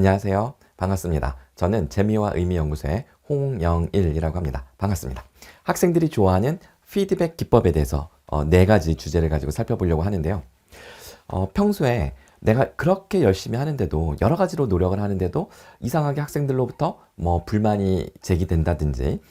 안녕하세요. 반갑습니다. 저는 재미와 의미 연구소의 홍영일이라고 합니다. 반갑습니다. 학생들이 좋아하는 피드백 기법에 대해서 네 가지 주제를 가지고 살펴보려고 하는데요. 평소에 내가 그렇게 열심히 하는데도 여러 가지로 노력을 하는데도 이상하게 학생들로부터 뭐 불만이 제기된다든지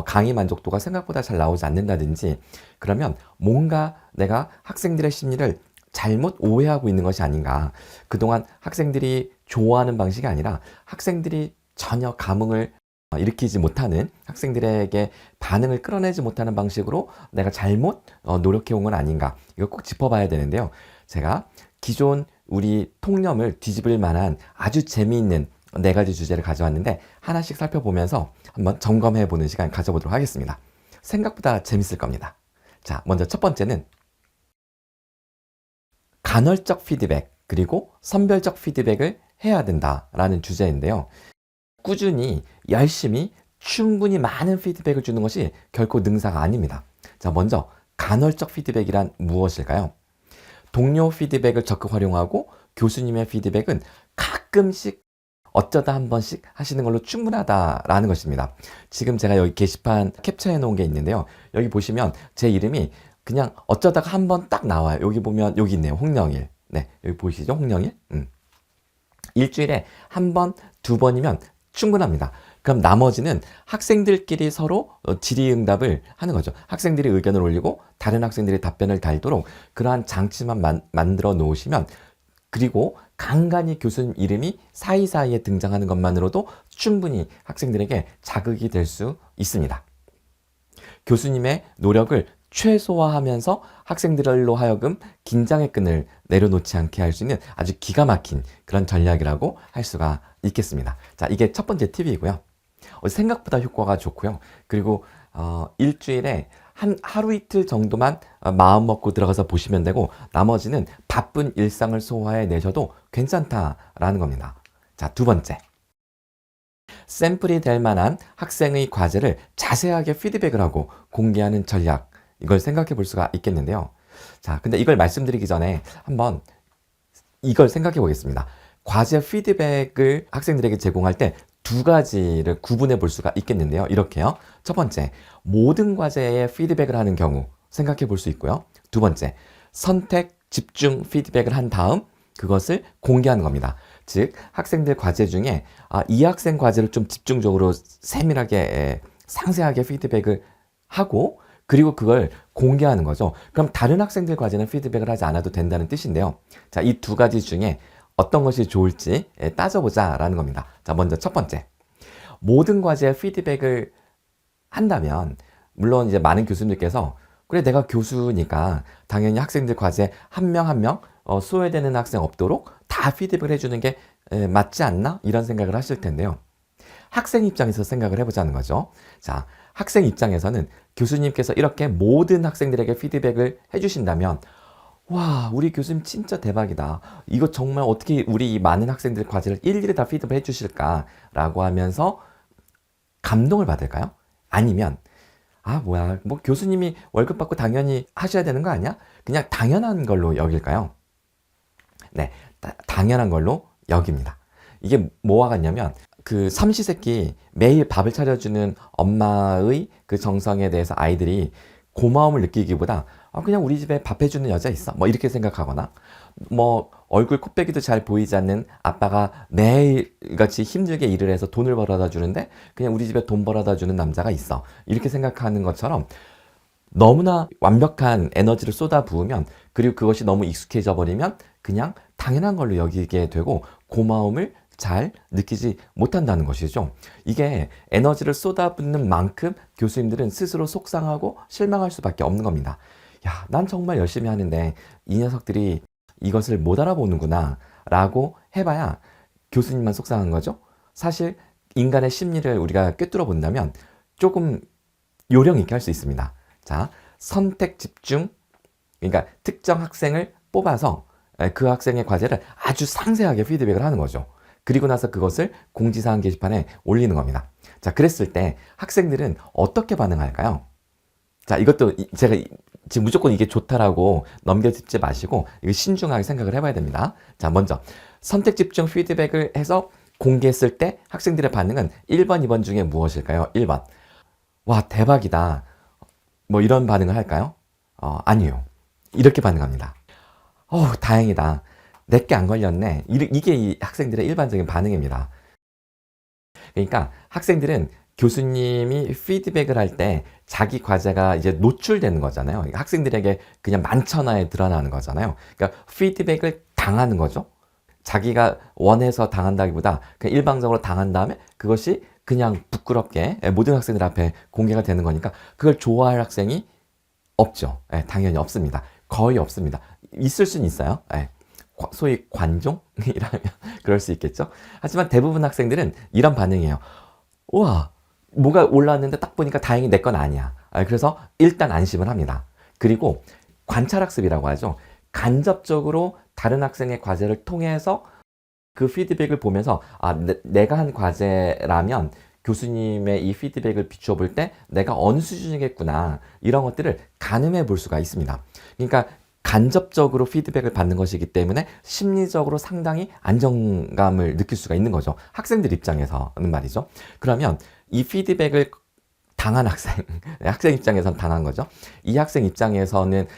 강의 만족도가 생각보다 잘 나오지 않는다든지 그러면 뭔가 내가 학생들의 심리를 잘못 오해하고 있는 것이 아닌가. 그동안 학생들이 좋아하는 방식이 아니라 학생들이 전혀 감흥을 일으키지 못하는 학생들에게 반응을 끌어내지 못하는 방식으로 내가 잘못 노력해 온 건 아닌가. 이거 꼭 짚어봐야 되는데요. 제가 기존 우리 통념을 뒤집을 만한 아주 재미있는 네 가지 주제를 가져왔는데 하나씩 살펴보면서 한번 점검해 보는 시간 가져보도록 하겠습니다. 생각보다 재밌을 겁니다. 자, 먼저 첫 번째는 간헐적 피드백 그리고 선별적 피드백을 해야 된다라는 주제인데요. 꾸준히 열심히 충분히 많은 피드백을 주는 것이 결코 능사가 아닙니다. 자, 먼저 간헐적 피드백이란 무엇일까요? 동료 피드백을 적극 활용하고 교수님의 피드백은 가끔씩 어쩌다 한 번씩 하시는 걸로 충분하다라는 것입니다. 지금 제가 여기 게시판 캡처해 놓은 게 있는데요. 여기 보시면 제 이름이 그냥 어쩌다가 한 번 딱 나와요. 여기 보면 여기 있네요. 홍영일. 네, 여기 보이시죠? 홍영일. 일주일에 한 번, 두 번이면 충분합니다. 그럼 나머지는 학생들끼리 서로 질의응답을 하는 거죠. 학생들이 의견을 올리고 다른 학생들이 답변을 달도록 그러한 장치만 만들어 놓으시면 그리고 간간히 교수님 이름이 사이사이에 등장하는 것만으로도 충분히 학생들에게 자극이 될 수 있습니다. 교수님의 노력을 최소화하면서 학생들로 하여금 긴장의 끈을 내려놓지 않게 할 수 있는 아주 기가 막힌 그런 전략이라고 할 수가 있겠습니다. 자, 이게 첫 번째 팁이고요. 생각보다 효과가 좋고요. 그리고 일주일에 하루 이틀 정도만 마음 먹고 들어가서 보시면 되고 나머지는 바쁜 일상을 소화해 내셔도 괜찮다라는 겁니다. 자, 두 번째. 샘플이 될 만한 학생의 과제를 자세하게 피드백을 하고 공개하는 전략. 이걸 생각해 볼 수가 있겠는데요. 자, 근데 이걸 말씀드리기 전에 한번 이걸 생각해 보겠습니다. 과제 피드백을 학생들에게 제공할 때 두 가지를 구분해 볼 수가 있겠는데요. 이렇게요. 첫 번째, 모든 과제에 피드백을 하는 경우 생각해 볼 수 있고요. 두 번째, 선택, 집중 피드백을 한 다음 그것을 공개하는 겁니다. 즉, 학생들 과제 중에 이 학생 과제를 좀 집중적으로 세밀하게 상세하게 피드백을 하고 그리고 그걸 공개하는 거죠. 그럼 다른 학생들 과제는 피드백을 하지 않아도 된다는 뜻인데요. 자, 이 두 가지 중에 어떤 것이 좋을지 따져보자라는 겁니다. 자, 먼저 첫 번째. 모든 과제에 피드백을 한다면, 물론 이제 많은 교수님들께서, 그래, 내가 교수니까 당연히 학생들 과제 한 명 한 명 소외되는 학생 없도록 다 피드백을 해주는 게 맞지 않나? 이런 생각을 하실 텐데요. 학생 입장에서 생각을 해보자는 거죠. 자, 학생 입장에서는 교수님께서 이렇게 모든 학생들에게 피드백을 해주신다면 와, 우리 교수님 진짜 대박이다. 이거 정말 어떻게 우리 많은 학생들 과제를 일일이 다 피드백 해주실까라고 하면서 감동을 받을까요? 아니면 뭐야, 뭐 교수님이 월급 받고 당연히 하셔야 되는 거 아니야? 그냥 당연한 걸로 여길까요? 네, 당연한 걸로 여깁니다. 이게 뭐와 같냐면 그 삼시세끼 매일 밥을 차려주는 엄마의 그 정성에 대해서 아이들이 고마움을 느끼기보다 그냥 우리 집에 밥 해주는 여자 있어 뭐 이렇게 생각하거나 뭐 얼굴 코빼기도 잘 보이지 않는 아빠가 매일같이 힘들게 일을 해서 돈을 벌어다 주는데 그냥 우리 집에 돈 벌어다 주는 남자가 있어 이렇게 생각하는 것처럼 너무나 완벽한 에너지를 쏟아 부으면 그리고 그것이 너무 익숙해져 버리면 그냥 당연한 걸로 여기게 되고 고마움을 잘 느끼지 못한다는 것이죠. 이게 에너지를 쏟아붓는 만큼 교수님들은 스스로 속상하고 실망할 수밖에 없는 겁니다. 야, 난 정말 열심히 하는데 이 녀석들이 이것을 못 알아보는구나 라고 해봐야 교수님만 속상한 거죠. 사실 인간의 심리를 우리가 꿰뚫어 본다면 조금 요령 있게 할 수 있습니다. 자, 선택 집중, 그러니까 특정 학생을 뽑아서 그 학생의 과제를 아주 상세하게 피드백을 하는 거죠. 그리고 나서 그것을 공지사항 게시판에 올리는 겁니다. 자, 그랬을 때 학생들은 어떻게 반응할까요? 자, 이것도 제가 지금 무조건 이게 좋다라고 넘겨짚지 마시고 이거 신중하게 생각을 해봐야 됩니다. 자, 먼저 선택 집중 피드백을 해서 공개했을 때 학생들의 반응은 1번, 2번 중에 무엇일까요? 1번. 와, 대박이다. 뭐 이런 반응을 할까요? 아니요. 이렇게 반응합니다. 다행이다. 내게 안 걸렸네. 이게 이 학생들의 일반적인 반응입니다. 그러니까 학생들은 교수님이 피드백을 할 때 자기 과제가 이제 노출되는 거잖아요. 그러니까 학생들에게 그냥 만천하에 드러나는 거잖아요. 그러니까 피드백을 당하는 거죠. 자기가 원해서 당한다기보다 그냥 일방적으로 당한 다음에 그것이 그냥 부끄럽게 모든 학생들 앞에 공개가 되는 거니까 그걸 좋아할 학생이 없죠. 당연히 없습니다. 거의 없습니다. 있을 수는 있어요. 소위 관종이라면 그럴 수 있겠죠. 하지만 대부분 학생들은 이런 반응이에요. 우와, 뭐가 올라왔는데 딱 보니까 다행히 내 건 아니야. 그래서 일단 안심을 합니다. 그리고 관찰학습이라고 하죠. 간접적으로 다른 학생의 과제를 통해서 그 피드백을 보면서 내가 한 과제라면 교수님의 이 피드백을 비추어 볼 때 내가 어느 수준이겠구나, 이런 것들을 가늠해 볼 수가 있습니다. 그러니까 간접적으로 피드백을 받는 것이기 때문에 심리적으로 상당히 안정감을 느낄 수가 있는 거죠. 학생들 입장에서는 말이죠. 그러면 이 피드백을 당한 학생 입장에서는 당한 거죠. 이 학생 입장에서는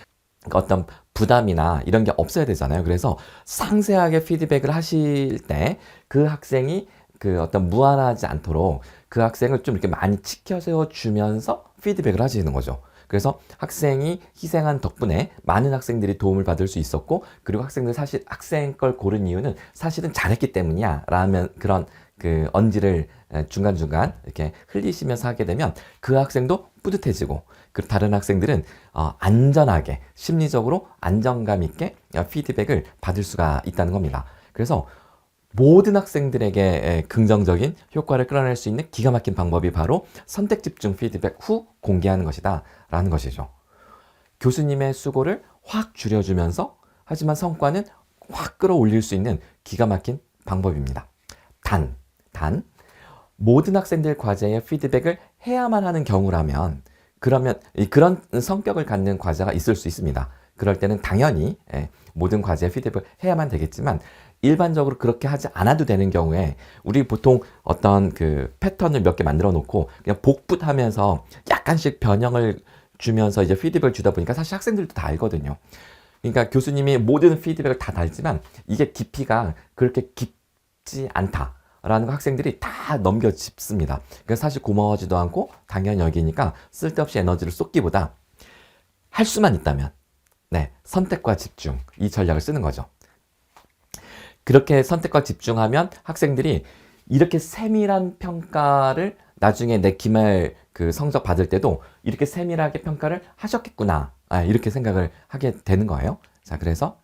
어떤 부담이나 이런 게 없어야 되잖아요. 그래서 상세하게 피드백을 하실 때 그 학생이 그 어떤 무안하지 않도록 그 학생을 좀 이렇게 많이 치켜세워 주면서 피드백을 하시는 거죠. 그래서 학생이 희생한 덕분에 많은 학생들이 도움을 받을 수 있었고, 그리고 학생들 사실 학생 걸 고른 이유는 사실은 잘했기 때문이야 라면 그런 그 언지를 중간중간 이렇게 흘리시면서 하게 되면 그 학생도 뿌듯해지고, 그 다른 학생들은 안전하게 심리적으로 안정감 있게 피드백을 받을 수가 있다는 겁니다. 그래서 모든 학생들에게 긍정적인 효과를 끌어낼 수 있는 기가 막힌 방법이 바로 선택 집중 피드백 후 공개하는 것이다 라는 것이죠. 교수님의 수고를 확 줄여주면서 하지만 성과는 확 끌어올릴 수 있는 기가 막힌 방법입니다. 단 모든 학생들 과제에 피드백을 해야만 하는 경우라면, 그러면 그런 성격을 갖는 과제가 있을 수 있습니다. 그럴 때는 당연히 모든 과제에 피드백을 해야만 되겠지만, 일반적으로 그렇게 하지 않아도 되는 경우에 우리 보통 어떤 그 패턴을 몇 개 만들어 놓고 그냥 복붙하면서 약간씩 변형을 주면서 이제 피드백을 주다 보니까 사실 학생들도 다 알거든요. 그러니까 교수님이 모든 피드백을 다 달지만 이게 깊이가 그렇게 깊지 않다라는 거 학생들이 다 넘겨짚습니다. 그래서 사실 고마워하지도 않고 당연히 여기니까 쓸데없이 에너지를 쏟기보다 할 수만 있다면 선택과 집중, 이 전략을 쓰는 거죠. 그렇게 선택과 집중하면 학생들이 이렇게 세밀한 평가를 나중에 내 기말 그 성적 받을 때도 이렇게 세밀하게 평가를 하셨겠구나, 이렇게 생각을 하게 되는 거예요. 자, 그래서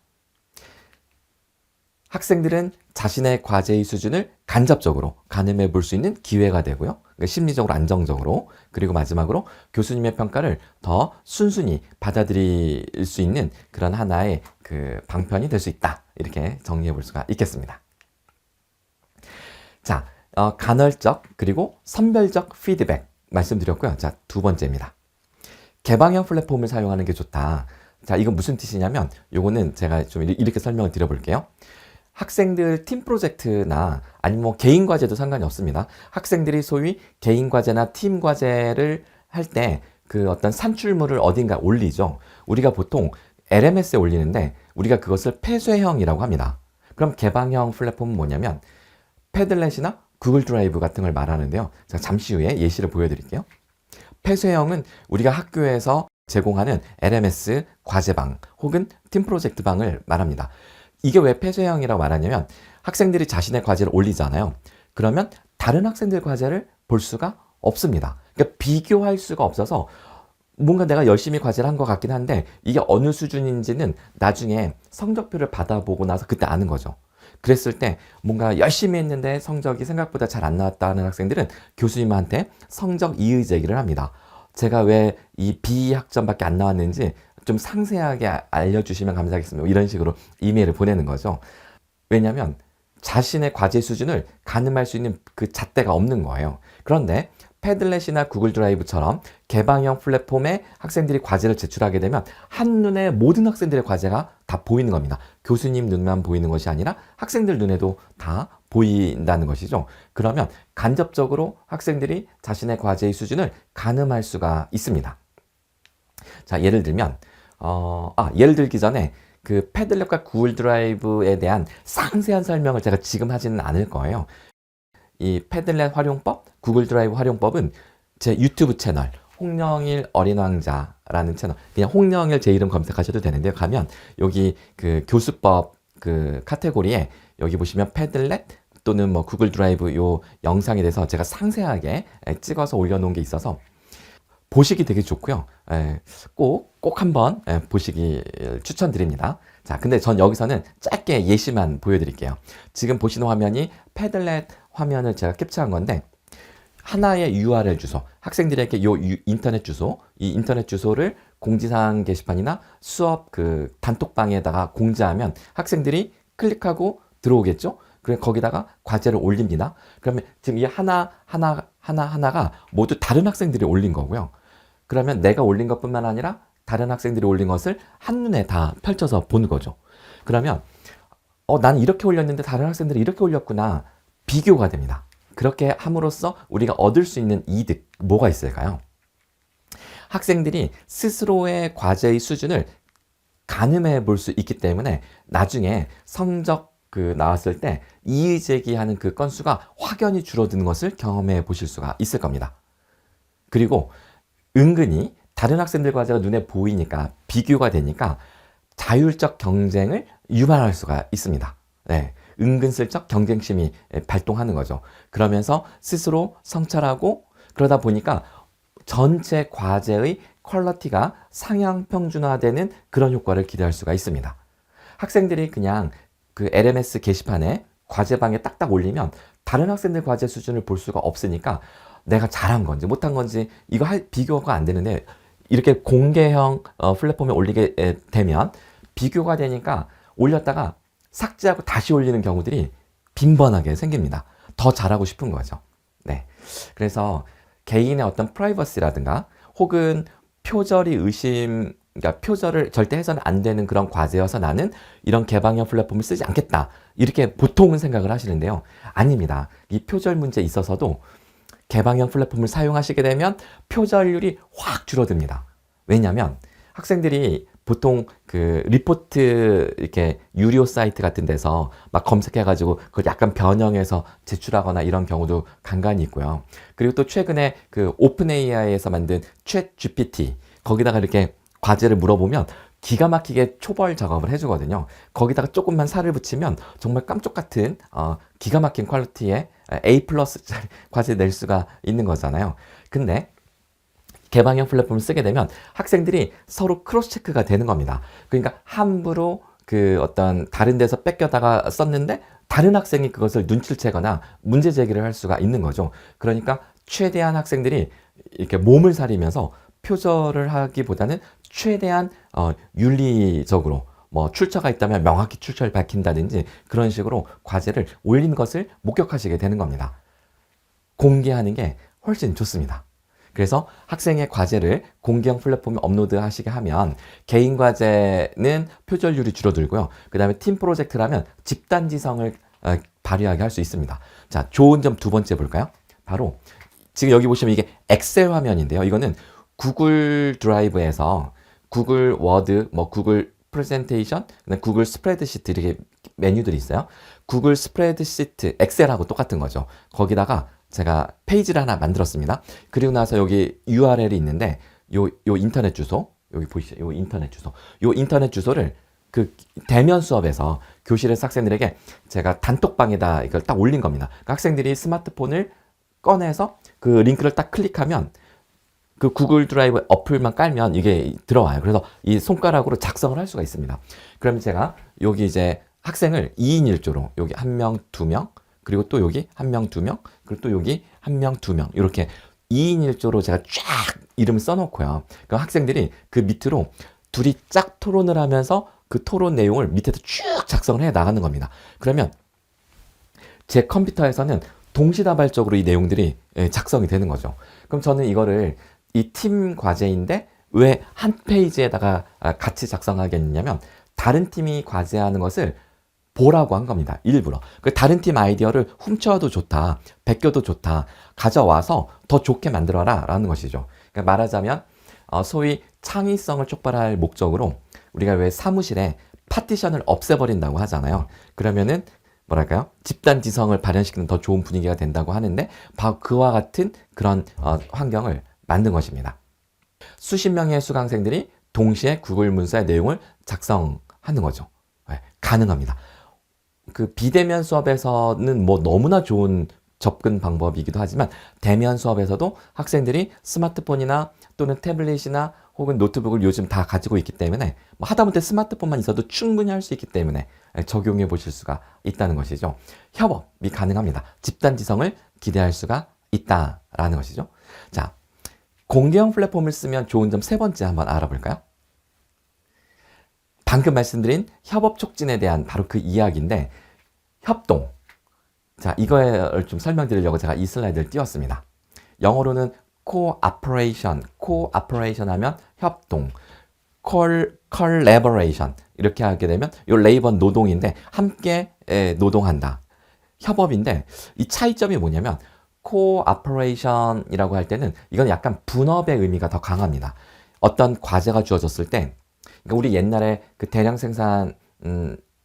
학생들은 자신의 과제의 수준을 간접적으로 가늠해 볼 수 있는 기회가 되고요. 그러니까 심리적으로 안정적으로, 그리고 마지막으로 교수님의 평가를 더 순순히 받아들일 수 있는 그런 하나의 그 방편이 될 수 있다, 이렇게 정리해 볼 수가 있겠습니다. 자, 간헐적 그리고 선별적 피드백 말씀드렸고요. 자, 두 번째입니다. 개방형 플랫폼을 사용하는 게 좋다. 자, 이건 무슨 뜻이냐면, 요거는 제가 좀 이렇게 설명을 드려볼게요. 학생들 팀 프로젝트나 아니면 뭐 개인 과제도 상관이 없습니다. 학생들이 소위 개인 과제나 팀 과제를 할 때 그 어떤 산출물을 어딘가 올리죠. 우리가 보통 LMS에 올리는데 우리가 그것을 폐쇄형이라고 합니다. 그럼 개방형 플랫폼은 뭐냐면 패들렛이나 구글 드라이브 같은 걸 말하는데요. 제가 잠시 후에 예시를 보여드릴게요. 폐쇄형은 우리가 학교에서 제공하는 LMS 과제방 혹은 팀 프로젝트 방을 말합니다. 이게 왜 폐쇄형이라고 말하냐면 학생들이 자신의 과제를 올리잖아요. 그러면 다른 학생들 과제를 볼 수가 없습니다. 그러니까 비교할 수가 없어서 뭔가 내가 열심히 과제를 한 것 같긴 한데 이게 어느 수준인지는 나중에 성적표를 받아보고 나서 그때 아는 거죠. 그랬을 때 뭔가 열심히 했는데 성적이 생각보다 잘 안 나왔다는 학생들은 교수님한테 성적 이의 제기를 합니다. 제가 왜 이 B학점밖에 안 나왔는지 좀 상세하게 알려주시면 감사하겠습니다. 이런 식으로 이메일을 보내는 거죠. 왜냐하면 자신의 과제 수준을 가늠할 수 있는 그 잣대가 없는 거예요. 그런데 패들렛이나 구글 드라이브처럼 개방형 플랫폼에 학생들이 과제를 제출하게 되면 한눈에 모든 학생들의 과제가 다 보이는 겁니다. 교수님 눈만 보이는 것이 아니라 학생들 눈에도 다 보인다는 것이죠. 그러면 간접적으로 학생들이 자신의 과제의 수준을 가늠할 수가 있습니다. 자, 예를 들면, 예를 들기 전에 그 패들렛과 구글 드라이브에 대한 상세한 설명을 제가 지금 하지는 않을 거예요. 이 패들렛 활용법, 구글 드라이브 활용법은 제 유튜브 채널, 홍영일 어린 왕자라는 채널, 그냥 홍영일 제 이름 검색하셔도 되는데요. 가면 여기 그 교수법 그 카테고리에 여기 보시면 패들렛 또는 뭐 구글 드라이브 요 영상에 대해서 제가 상세하게 찍어서 올려놓은 게 있어서 보시기 되게 좋고요. 꼭 한번 보시기 추천드립니다. 자, 근데 전 여기서는 짧게 예시만 보여드릴게요. 지금 보시는 화면이 패들렛 화면을 제가 캡처한 건데 하나의 URL 주소, 학생들에게 인터넷 주소, 이 인터넷 주소를 공지사항 게시판이나 수업 그 단톡방에다가 공지하면 학생들이 클릭하고 들어오겠죠? 그래서 거기다가 과제를 올립니다. 그러면 지금 이 하나가 모두 다른 학생들이 올린 거고요. 그러면 내가 올린 것뿐만 아니라 다른 학생들이 올린 것을 한눈에 다 펼쳐서 보는 거죠. 그러면 나는 이렇게 올렸는데 다른 학생들이 이렇게 올렸구나. 비교가 됩니다. 그렇게 함으로써 우리가 얻을 수 있는 이득, 뭐가 있을까요? 학생들이 스스로의 과제의 수준을 가늠해 볼 수 있기 때문에 나중에 성적 나왔을 때 이의 제기하는 그 건수가 확연히 줄어드는 것을 경험해 보실 수가 있을 겁니다. 그리고 은근히 다른 학생들 과제가 눈에 보이니까 비교가 되니까 자율적 경쟁을 유발할 수가 있습니다. 네, 은근슬쩍 경쟁심이 발동하는 거죠. 그러면서 스스로 성찰하고 그러다 보니까 전체 과제의 퀄리티가 상향 평준화되는 그런 효과를 기대할 수가 있습니다. 학생들이 그냥 그 LMS 게시판에 과제방에 딱딱 올리면 다른 학생들 과제 수준을 볼 수가 없으니까 내가 잘한 건지 못한 건지 이거 비교가 안 되는데 이렇게 공개형 플랫폼에 올리게 되면 비교가 되니까 올렸다가 삭제하고 다시 올리는 경우들이 빈번하게 생깁니다. 더 잘하고 싶은 거죠. 네. 그래서 개인의 어떤 프라이버시라든가 혹은 그러니까 표절을 절대 해서는 안 되는 그런 과제여서 나는 이런 개방형 플랫폼을 쓰지 않겠다. 이렇게 보통은 생각을 하시는데요. 아닙니다. 이 표절 문제에 있어서도 개방형 플랫폼을 사용하시게 되면 표절률이 확 줄어듭니다. 왜냐하면 학생들이 보통 그 리포트 이렇게 유료 사이트 같은 데서 막 검색해가지고 그걸 약간 변형해서 제출하거나 이런 경우도 간간히 있고요. 그리고 또 최근에 그 오픈 AI에서 만든 챗 GPT 거기다가 이렇게 과제를 물어보면 기가 막히게 초벌 작업을 해주거든요. 거기다가 조금만 살을 붙이면 정말 깜짝 같은 기가 막힌 퀄리티의 A+ 과제 낼 수가 있는 거잖아요. 근데 개방형 플랫폼을 쓰게 되면 학생들이 서로 크로스 체크가 되는 겁니다. 그러니까 함부로 그 어떤 다른 데서 뺏겨다가 썼는데 다른 학생이 그것을 눈치를 채거나 문제 제기를 할 수가 있는 거죠. 그러니까 최대한 학생들이 이렇게 몸을 사리면서 표절을 하기보다는 최대한 윤리적으로 뭐 출처가 있다면 명확히 출처를 밝힌다든지 그런 식으로 과제를 올린 것을 목격하시게 되는 겁니다. 공개하는 게 훨씬 좋습니다. 그래서 학생의 과제를 공개형 플랫폼에 업로드 하시게 하면 개인 과제는 표절률이 줄어들고요. 그 다음에 팀 프로젝트라면 집단지성을 발휘하게 할 수 있습니다. 자, 좋은 점 두 번째 볼까요? 바로 지금 여기 보시면 이게 엑셀 화면인데요. 이거는 구글 드라이브에서 구글 워드, 뭐 구글 프레젠테이션, 구글 스프레드시트 이렇게 메뉴들이 있어요. 구글 스프레드시트, 엑셀하고 똑같은 거죠. 거기다가 제가 페이지를 하나 만들었습니다. 그리고 나서 여기 URL이 있는데 요 인터넷 주소, 여기 보이시죠? 요 인터넷 주소를 그 대면 수업에서 교실에서 학생들에게 제가 단톡방에다 이걸 딱 올린 겁니다. 그러니까 학생들이 스마트폰을 꺼내서 그 링크를 딱 클릭하면 그 구글 드라이브 어플만 깔면 이게 들어와요. 그래서 이 손가락으로 작성을 할 수가 있습니다. 그러면 제가 여기 이제 학생을 2인 1조로 여기 1명, 2명, 그리고 또 여기 1명, 2명, 그리고 또 여기 1명, 2명 이렇게 2인 1조로 제가 쫙 이름을 써놓고요. 그럼 학생들이 그 밑으로 둘이 짝 토론을 하면서 그 토론 내용을 밑에서 쭉 작성을 해 나가는 겁니다. 그러면 제 컴퓨터에서는 동시다발적으로 이 내용들이 작성이 되는 거죠. 그럼 저는 이거를 이 팀 과제인데 왜 한 페이지에다가 같이 작성하겠냐면 다른 팀이 과제하는 것을 보라고 한 겁니다. 일부러. 그 다른 팀 아이디어를 훔쳐와도 좋다, 베껴도 좋다, 가져와서 더 좋게 만들어라 라는 것이죠. 그러니까 말하자면 소위 창의성을 촉발할 목적으로 우리가 왜 사무실에 파티션을 없애버린다고 하잖아요. 그러면은 뭐랄까요? 집단지성을 발현시키는 더 좋은 분위기가 된다고 하는데 바로 그와 같은 그런 환경을 만든 것입니다. 수십 명의 수강생들이 동시에 구글 문서의 내용을 작성하는 거죠. 네, 가능합니다. 그 비대면 수업에서는 뭐 너무나 좋은 접근 방법이기도 하지만 대면 수업에서도 학생들이 스마트폰이나 또는 태블릿이나 혹은 노트북을 요즘 다 가지고 있기 때문에 뭐 하다못해 스마트폰만 있어도 충분히 할 수 있기 때문에 적용해 보실 수가 있다는 것이죠. 협업이 가능합니다. 집단지성을 기대할 수가 있다라는 것이죠. 자, 공개형 플랫폼을 쓰면 좋은 점 세 번째 한번 알아볼까요? 방금 말씀드린 협업 촉진에 대한 바로 그 이야기인데 협동. 자, 이거를 좀 설명드리려고 제가 이 슬라이드를 띄웠습니다. 영어로는 cooperation 하면 협동, collaboration 이렇게 하게 되면 요 레이버는 노동인데 함께 노동한다. 협업인데 이 차이점이 뭐냐면 cooperation이라고 할 때는 이건 약간 분업의 의미가 더 강합니다. 어떤 과제가 주어졌을 때 그러니까 우리 옛날에 그 대량 생산을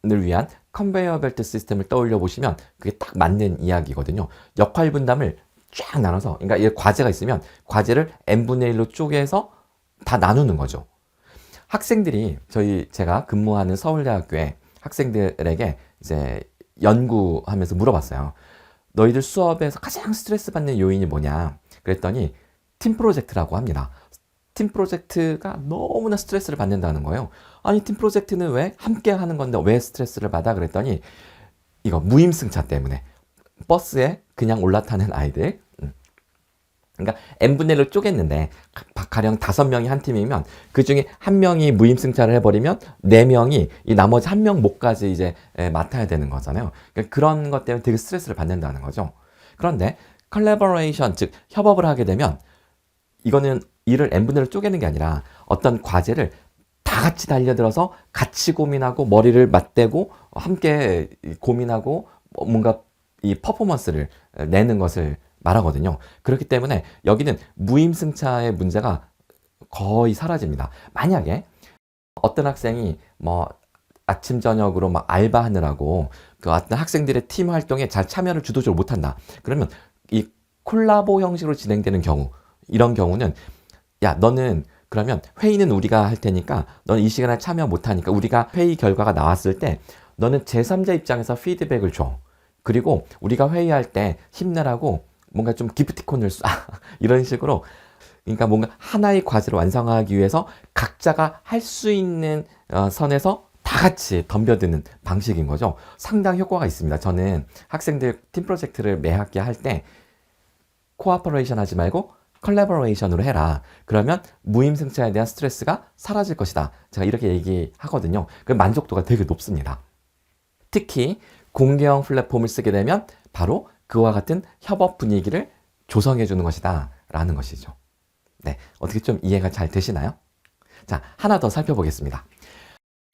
위한 컨베이어 벨트 시스템을 떠올려 보시면 그게 딱 맞는 이야기거든요. 역할 분담을 쫙 나눠서 그러니까 이 과제가 있으면 과제를 n분의 1로 쪼개서 다 나누는 거죠. 학생들이 제가 근무하는 서울대학교에 학생들에게 이제 연구하면서 물어봤어요. 너희들 수업에서 가장 스트레스 받는 요인이 뭐냐? 그랬더니 팀 프로젝트라고 합니다. 팀 프로젝트가 너무나 스트레스를 받는다는 거예요. 아니, 팀 프로젝트는 왜 함께 하는 건데 왜 스트레스를 받아? 그랬더니 이거 무임승차 때문에 버스에 그냥 올라타는 아이들. 그러니까 n분의 1로 쪼갰는데 가령 5명이 한 팀이면 그 중에 한 명이 무임승차를 해버리면 4명이 이 나머지 한 명 몫까지 이제 맡아야 되는 거잖아요. 그러니까 그런 것 때문에 되게 스트레스를 받는다는 거죠. 그런데 컬래버레이션, 즉 협업을 하게 되면 이거는 일을 n분의 1로 쪼개는 게 아니라 어떤 과제를 다 같이 달려들어서 같이 고민하고 머리를 맞대고 함께 고민하고 뭔가 이 퍼포먼스를 내는 것을 말하거든요. 그렇기 때문에 여기는 무임승차의 문제가 거의 사라집니다. 만약에 어떤 학생이 뭐 아침 저녁으로 막 알바하느라고 그 어떤 학생들의 팀 활동에 잘 참여를 주도적으로 못한다. 그러면 이 콜라보 형식으로 진행되는 경우, 이런 경우는 야, 너는 그러면 회의는 우리가 할 테니까 너는 이 시간에 참여 못하니까 우리가 회의 결과가 나왔을 때 너는 제3자 입장에서 피드백을 줘. 그리고 우리가 회의할 때 힘내라고 뭔가 좀 기프티콘을 쏴. 이런 식으로 그러니까 뭔가 하나의 과제를 완성하기 위해서 각자가 할 수 있는 선에서 다 같이 덤벼드는 방식인 거죠. 상당히 효과가 있습니다. 저는 학생들 팀 프로젝트를 매 학기 할 때 코어퍼레이션 하지 말고 컬래버레이션으로 해라. 그러면 무임승차에 대한 스트레스가 사라질 것이다. 제가 이렇게 얘기하거든요. 그 만족도가 되게 높습니다. 특히 공개형 플랫폼을 쓰게 되면 바로 그와 같은 협업 분위기를 조성해 주는 것이다 라는 것이죠. 네, 어떻게 좀 이해가 잘 되시나요? 자, 하나 더 살펴보겠습니다.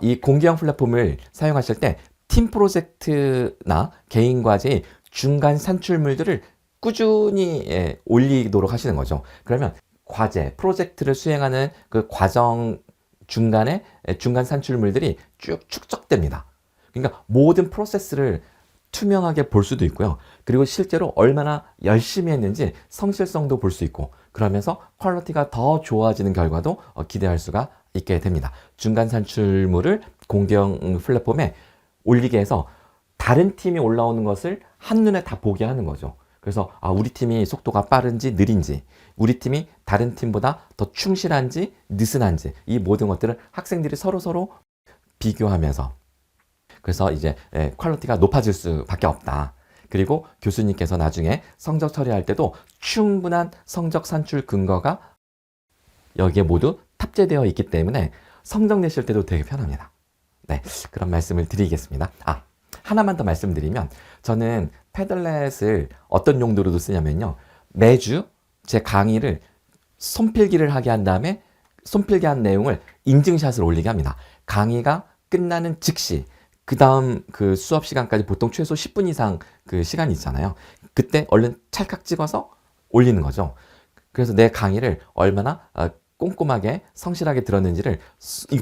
이 공개형 플랫폼을 사용하실 때 팀 프로젝트나 개인 과제의 중간 산출물들을 꾸준히 올리도록 하시는 거죠. 그러면 과제, 프로젝트를 수행하는 그 과정 중간에 중간 산출물들이 쭉 축적됩니다. 그러니까 모든 프로세스를 투명하게 볼 수도 있고요. 그리고 실제로 얼마나 열심히 했는지 성실성도 볼 수 있고 그러면서 퀄리티가 더 좋아지는 결과도 기대할 수가 있게 됩니다. 중간 산출물을 공개형 플랫폼에 올리게 해서 다른 팀이 올라오는 것을 한눈에 다 보게 하는 거죠. 그래서 우리 팀이 속도가 빠른지 느린지, 우리 팀이 다른 팀보다 더 충실한지 느슨한지 이 모든 것들을 학생들이 서로 비교하면서 그래서 이제 퀄리티가 높아질 수밖에 없다. 그리고 교수님께서 나중에 성적 처리할 때도 충분한 성적 산출 근거가 여기에 모두 탑재되어 있기 때문에 성적 내실 때도 되게 편합니다. 네, 그런 말씀을 드리겠습니다. 하나만 더 말씀드리면 저는 패들렛을 어떤 용도로도 쓰냐면요. 매주 제 강의를 손필기를 하게 한 다음에 손필기한 내용을 인증샷을 올리게 합니다. 강의가 끝나는 즉시 그 다음 그 수업 시간까지 보통 최소 10분 이상 그 시간이 있잖아요. 그때 얼른 찰칵 찍어서 올리는 거죠. 그래서 내 강의를 얼마나 꼼꼼하게 성실하게 들었는지를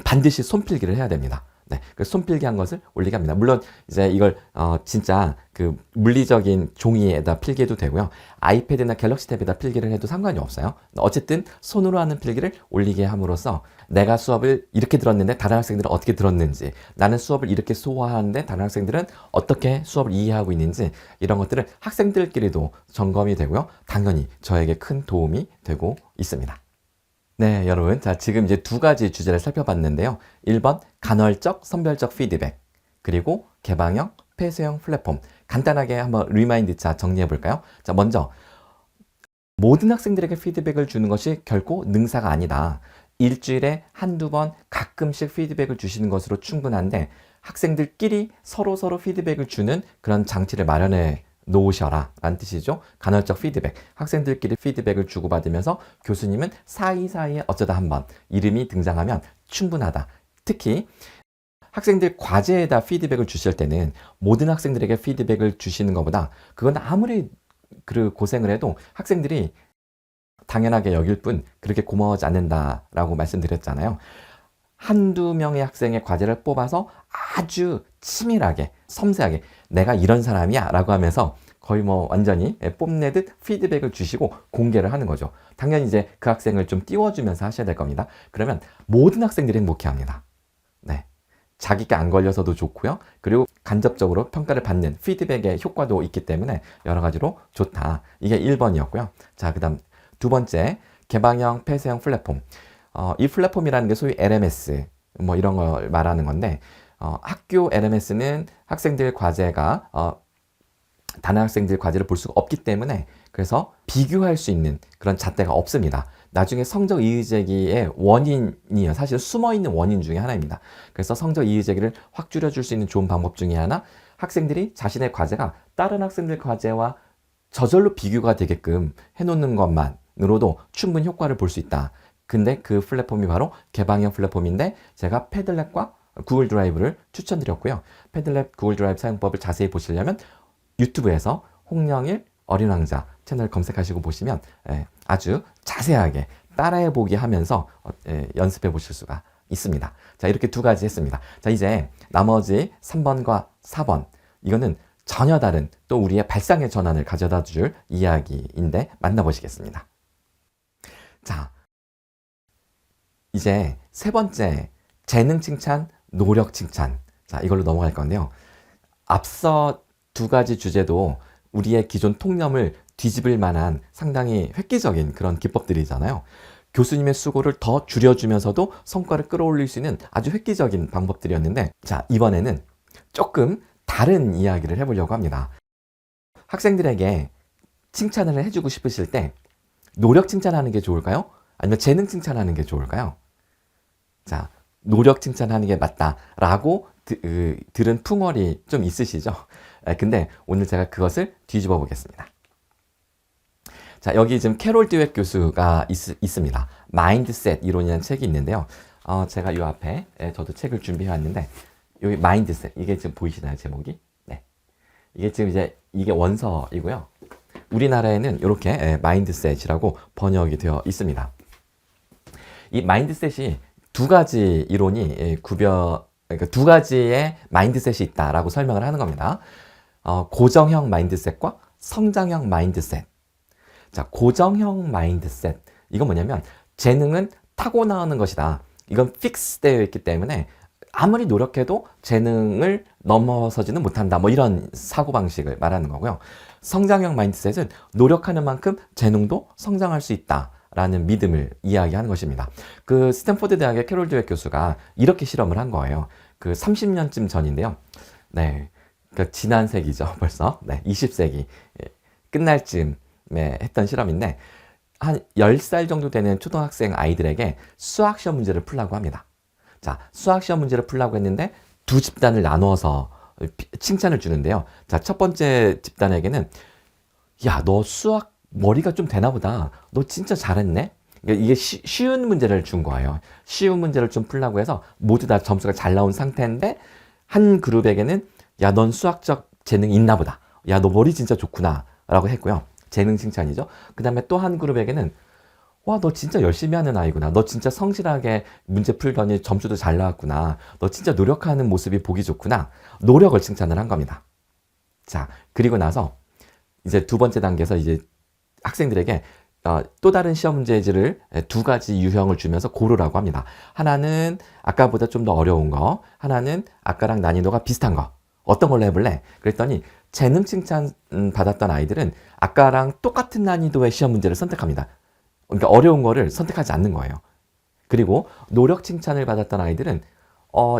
반드시 손필기를 해야 됩니다. 네, 그 손필기 한 것을 올리게 합니다. 물론 이제 이걸 진짜 그 물리적인 종이에다 필기해도 되고요. 아이패드나 갤럭시 탭에다 필기를 해도 상관이 없어요. 어쨌든 손으로 하는 필기를 올리게 함으로써 내가 수업을 이렇게 들었는데 다른 학생들은 어떻게 들었는지, 나는 수업을 이렇게 소화하는데 다른 학생들은 어떻게 수업을 이해하고 있는지, 이런 것들을 학생들끼리도 점검이 되고요. 당연히 저에게 큰 도움이 되고 있습니다. 네, 여러분. 자, 지금 이제 두 가지 주제를 살펴봤는데요. 1번, 간헐적, 선별적 피드백. 그리고 개방형, 폐쇄형 플랫폼. 간단하게 한번 리마인드차 정리해 볼까요? 자, 먼저, 모든 학생들에게 피드백을 주는 것이 결코 능사가 아니다. 일주일에 한두 번 가끔씩 피드백을 주시는 것으로 충분한데, 학생들끼리 서로 피드백을 주는 그런 장치를 마련해 놓으셔라 라는 뜻이죠. 간헐적 피드백. 학생들끼리 피드백을 주고받으면서 교수님은 사이사이에 어쩌다 한번 이름이 등장하면 충분하다. 특히 학생들 과제에다 피드백을 주실 때는 모든 학생들에게 피드백을 주시는 것보다 그건 아무리 그 고생을 해도 학생들이 당연하게 여길 뿐 그렇게 고마워하지 않는다라고 말씀드렸잖아요. 한두 명의 학생의 과제를 뽑아서 아주 치밀하게, 섬세하게 내가 이런 사람이야 라고 하면서 거의 뭐 완전히 뽐내듯 피드백을 주시고 공개를 하는 거죠. 당연히 이제 그 학생을 좀 띄워주면서 하셔야 될 겁니다. 그러면 모든 학생들이 행복해 합니다. 네. 자기가 안 걸려서도 좋고요. 그리고 간접적으로 평가를 받는 피드백의 효과도 있기 때문에 여러 가지로 좋다. 이게 1번이었고요. 자, 그 다음 두 번째, 개방형, 폐쇄형 플랫폼. 이 플랫폼이라는 게 소위 LMS 뭐 이런 걸 말하는 건데 학교 LMS는 학생들 과제가 다른 학생들 과제를 볼 수가 없기 때문에 그래서 비교할 수 있는 그런 잣대가 없습니다. 나중에 성적 이의제기의 원인이요. 사실 숨어있는 원인 중에 하나입니다. 그래서 성적 이의제기를 확 줄여줄 수 있는 좋은 방법 중에 하나, 학생들이 자신의 과제가 다른 학생들 과제와 저절로 비교가 되게끔 해놓는 것만으로도 충분히 효과를 볼 수 있다. 근데 그 플랫폼이 바로 개방형 플랫폼인데 제가 패들렛과 구글 드라이브를 추천드렸고요. 패들렛 구글 드라이브 사용법을 자세히 보시려면 유튜브에서 홍영일 어린왕자 채널 검색하시고 보시면 아주 자세하게 따라해보기 하면서 연습해 보실 수가 있습니다. 자, 이렇게 두 가지 했습니다. 자, 이제 나머지 3번과 4번, 이거는 전혀 다른 또 우리의 발상의 전환을 가져다 줄 이야기인데 만나보시겠습니다. 자, 이제 세 번째, 재능 칭찬, 노력 칭찬. 자, 이걸로 넘어갈 건데요. 앞서 두 가지 주제도 우리의 기존 통념을 뒤집을 만한 상당히 획기적인 그런 기법들이잖아요. 교수님의 수고를 더 줄여주면서도 성과를 끌어올릴 수 있는 아주 획기적인 방법들이었는데, 자, 이번에는 조금 다른 이야기를 해보려고 합니다. 학생들에게 칭찬을 해주고 싶으실 때 노력 칭찬하는 게 좋을까요? 아니면 재능 칭찬하는 게 좋을까요? 자, 노력 칭찬하는 게 맞다라고 들은 풍월이 좀 있으시죠? 근데 오늘 제가 그것을 뒤집어 보겠습니다. 자, 여기 지금 캐롤 드웨 교수가 있습니다. 마인드셋 이론이라는 책이 있는데요. 제가 이 앞에 저도 책을 준비해 왔는데, 여기 마인드셋, 이게 지금 보이시나요, 제목이? 네. 이게 지금 이제 이게 원서이고요. 우리나라에는 이렇게 마인드셋이라고 번역이 되어 있습니다. 이 마인드셋이 두 가지 이론이 그러니까 두 가지의 마인드셋이 있다라고 설명을 하는 겁니다. 고정형 마인드셋과 성장형 마인드셋. 자, 고정형 마인드셋. 이건 뭐냐면 재능은 타고나는 것이다. 이건 픽스되어 있기 때문에 아무리 노력해도 재능을 넘어서지는 못한다. 뭐 이런 사고방식을 말하는 거고요. 성장형 마인드셋은 노력하는 만큼 재능도 성장할 수 있다. 라는 믿음을 이야기하는 것입니다. 그 스탠포드 대학의 캐롤 드웨 교수가 이렇게 실험을 한 거예요. 그 30년쯤 전인데요. 네. 그 지난 세기죠. 벌써. 네. 20세기 끝날 쯤에 했던 실험인데, 한 10살 정도 되는 초등학생 아이들에게 수학시험 문제를 풀라고 합니다. 자, 수학시험 문제를 풀라고 했는데 두 집단을 나누어서 칭찬을 주는데요. 자, 첫 번째 집단에게는 야, 너 수학 머리가 좀 되나 보다. 너 진짜 잘했네? 이게 쉬운 문제를 준 거예요. 쉬운 문제를 좀 풀라고 해서 모두 다 점수가 잘 나온 상태인데 한 그룹에게는 야, 넌 수학적 재능이 있나 보다. 야, 너 머리 진짜 좋구나. 라고 했고요. 재능 칭찬이죠. 그 다음에 또 한 그룹에게는 와, 너 진짜 열심히 하는 아이구나. 너 진짜 성실하게 문제 풀더니 점수도 잘 나왔구나. 너 진짜 노력하는 모습이 보기 좋구나. 노력을 칭찬을 한 겁니다. 자, 그리고 나서 이제 두 번째 단계에서 이제 학생들에게 또 다른 시험 문제지를 두 가지 유형을 주면서 고르라고 합니다. 하나는 아까보다 좀 더 어려운 거, 하나는 아까랑 난이도가 비슷한 거. 어떤 걸로 해볼래? 그랬더니 재능 칭찬 받았던 아이들은 아까랑 똑같은 난이도의 시험 문제를 선택합니다. 그러니까 어려운 거를 선택하지 않는 거예요. 그리고 노력 칭찬을 받았던 아이들은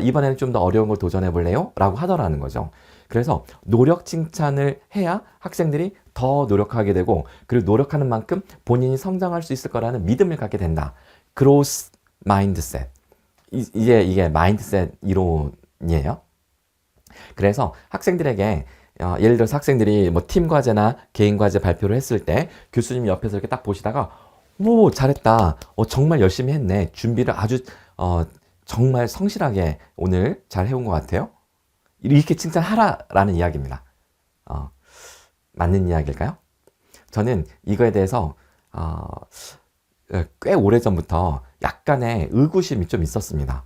이번에는 좀 더 어려운 걸 도전해 볼래요? 라고 하더라는 거죠. 그래서 노력 칭찬을 해야 학생들이 더 노력하게 되고, 그리고 노력하는 만큼 본인이 성장할 수 있을 거라는 믿음을 갖게 된다. 그로스 마인드셋. 이게 마인드셋 이론이에요. 그래서 학생들에게 예를 들어서 학생들이 뭐 팀 과제나 개인 과제 발표를 했을 때 교수님이 옆에서 이렇게 딱 보시다가 오, 잘했다. 정말 열심히 했네. 준비를 아주 정말 성실하게 오늘 잘 해온 것 같아요. 이렇게 칭찬하라라는 이야기입니다. 맞는 이야기일까요? 저는 이거에 대해서 꽤 오래전부터 약간의 의구심이 좀 있었습니다.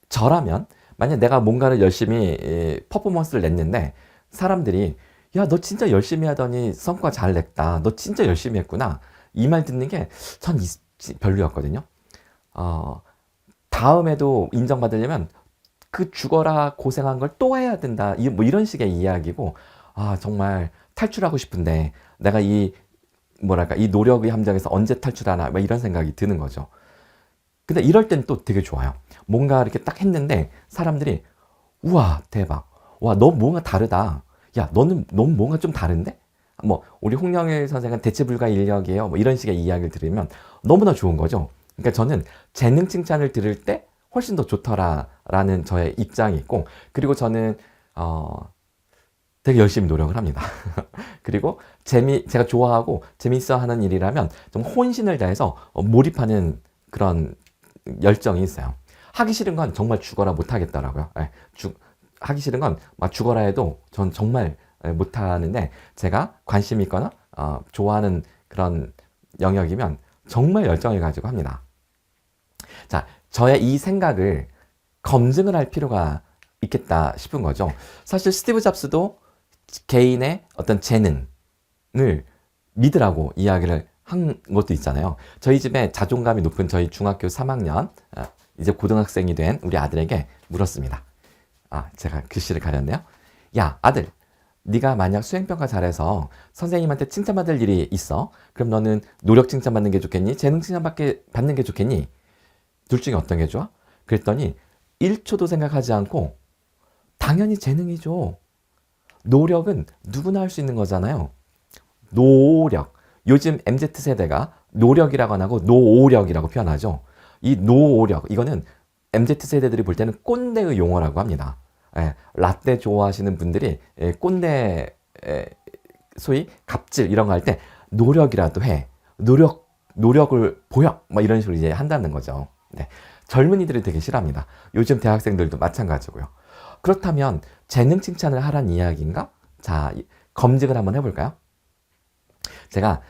저라면 만약 내가 뭔가를 열심히 퍼포먼스를 냈는데 사람들이 야, 너 진짜 열심히 하더니 성과 잘 냈다. 너 진짜 열심히 했구나. 이 말 듣는 게 전 별로였거든요. 다음에도 인정받으려면 그 죽어라 고생한 걸 또 해야 된다. 뭐 이런 식의 이야기고, 정말 탈출하고 싶은데 내가 이 노력의 함정에서 언제 탈출하나, 뭐 이런 생각이 드는 거죠. 근데 이럴 땐 또 되게 좋아요. 뭔가 이렇게 딱 했는데 사람들이 우와, 대박. 와, 너 뭔가 다르다. 야, 너는 뭔가 좀 다른데? 뭐 우리 홍영일 선생은 대체 불가 인력이에요. 뭐 이런 식의 이야기를 들으면 너무나 좋은 거죠. 그러니까 저는 재능 칭찬을 들을 때 훨씬 더 좋더라라는 저의 입장이 있고, 그리고 저는 되게 열심히 노력을 합니다. 그리고 제가 좋아하고 재밌어 하는 일이라면 좀 혼신을 다해서 몰입하는 그런 열정이 있어요. 하기 싫은 건 정말 죽어라 못 하겠더라고요. 하기 싫은 건 막 죽어라 해도 전 정말 못 하는데, 제가 관심 있거나 좋아하는 그런 영역이면 정말 열정을 가지고 합니다. 자, 저의 이 생각을 검증을 할 필요가 있겠다 싶은 거죠. 사실 스티브 잡스도 개인의 어떤 재능을 믿으라고 이야기를 한 것도 있잖아요. 저희 집에 자존감이 높은 저희 중학교 3학년, 이제 고등학생이 된 우리 아들에게 물었습니다. 제가 글씨를 가렸네요. 야, 아들, 네가 만약 수행평가 잘해서 선생님한테 칭찬받을 일이 있어. 그럼 너는 노력 칭찬받는 게 좋겠니? 재능 칭찬받는 게 좋겠니? 둘 중에 어떤 게 좋아? 그랬더니 1초도 생각하지 않고 당연히 재능이죠. 노력은 누구나 할 수 있는 거잖아요. 노력. 요즘 MZ세대가 노력이라고 안 하고 노오력이라고 표현하죠. 이 노오력, 이거는 MZ세대들이 볼 때는 꼰대의 용어라고 합니다. 라떼 좋아하시는 분들이 꼰대, 소위 갑질 이런 거 할 때 노력이라도 해. 노력을 보여. 뭐 이런 식으로 이제 한다는 거죠. 네. 젊은이들이 되게 싫어합니다. 요즘 대학생들도 마찬가지고요. 그렇다면 재능 칭찬을 하란 이야기인가? 자, 검증을 한번 해볼까요? 제가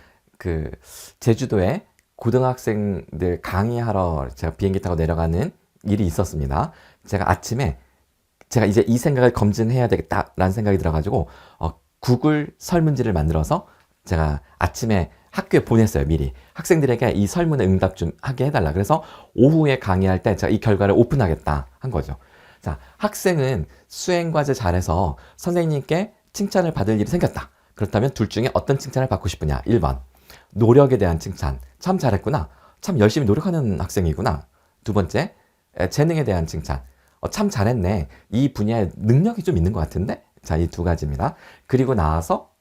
제주도에 고등학생들 강의하러 제가 비행기 타고 내려가는 일이 있었습니다. 제가 이제 이 생각을 검증해야 되겠다라는 생각이 들어가지고 구글 설문지를 만들어서 제가 아침에 학교에 보냈어요. 미리 학생들에게 이 설문에 응답 좀 하게 해달라. 그래서 오후에 강의할 때 제가 이 결과를 오픈하겠다 한 거죠. 자, 학생은 수행과제 잘해서 선생님께 칭찬을 받을 일이 생겼다. 그렇다면 둘 중에 어떤 칭찬을 받고 싶으냐? 1번 노력에 대한 칭찬. 참 잘했구나. 참 열심히 노력하는 학생이구나. 두 번째, 재능에 대한 칭찬. 참 잘했네. 이 분야에 능력이 좀 있는 것 같은데? 자, 이 두 가지입니다. 그리고 나와서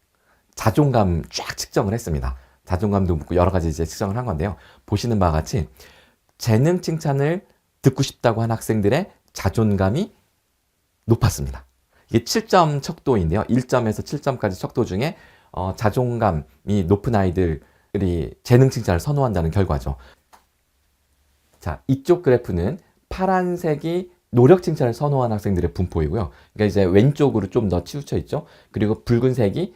자존감 쫙 측정을 했습니다. 자존감도 묻고 여러 가지 이제 측정을 한 건데요. 보시는 바와 같이 재능 칭찬을 듣고 싶다고 한 학생들의 자존감이 높았습니다. 이게 7점 척도인데요. 1점에서 7점까지 척도 중에 자존감이 높은 아이들이 재능 칭찬을 선호한다는 결과죠. 자, 이쪽 그래프는 파란색이 노력 칭찬을 선호하는 학생들의 분포이고요. 그러니까 이제 왼쪽으로 좀 더 치우쳐 있죠. 그리고 붉은색이